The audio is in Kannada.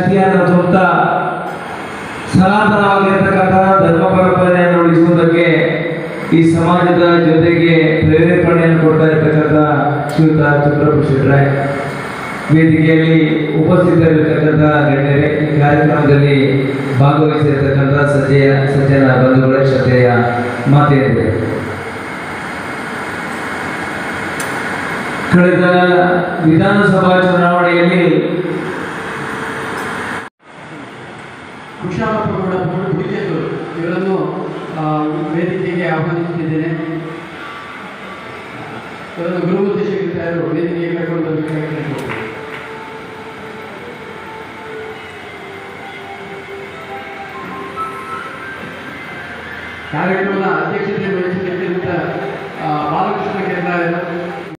ಶಕ್ತಿಯನ್ನು ತುಂಬುತ್ತಾ ಸನಾತನವಾಗಿರ್ತಕ್ಕಂಥ ಧರ್ಮ ಪರಂಪರೆಯನ್ನು ಉಳಿಸುವುದಕ್ಕೆ ಈ ಸಮಾಜದ ಜೊತೆಗೆ ಪ್ರೇರೇಪಣೆಯನ್ನು ಕೊಡ್ತಾ ಇರ್ತಕ್ಕಂಥ ಶ್ರೀಯುತ ಚಂದ್ರಪ್ಪ ಶೆಟ್ರೆ, ವೇದಿಕೆಯಲ್ಲಿ ಉಪಸ್ಥಿತರಿರ್ತಕ್ಕಂಥ ಗಣ್ಯರೇ, ಈ ಕಾರ್ಯಕ್ರಮದಲ್ಲಿ ಭಾಗವಹಿಸಿರ್ತಕ್ಕಂಥ ಸಜ್ಜನ ಬಂಧುಗಳ ಶ್ರದ್ಧೆಯ ಮಾತೆಯರಿದೆ. ಕಳೆದ ವಿಧಾನಸಭಾ ಚುನಾವಣೆಯಲ್ಲಿ ಕುಶಾಲಪ್ಪಗೌಡ ಇವರನ್ನು ವೇದಿಕೆಗೆ ಆಹ್ವಾನಿಸುತ್ತಿದ್ದೇನೆ. ಇವರನ್ನು ಗುರುಮುದ್ದೇಶಿಗಳು ವೇದಿಕೆಗೆ ಕರ್ಕೊಂಡು ಬರಬೇಕಾಗಿ ಕಾರ್ಯಕ್ರಮದ ಅಧ್ಯಕ್ಷತೆ ವಹಿಸಿದ್ದಕ್ಕಿಂತ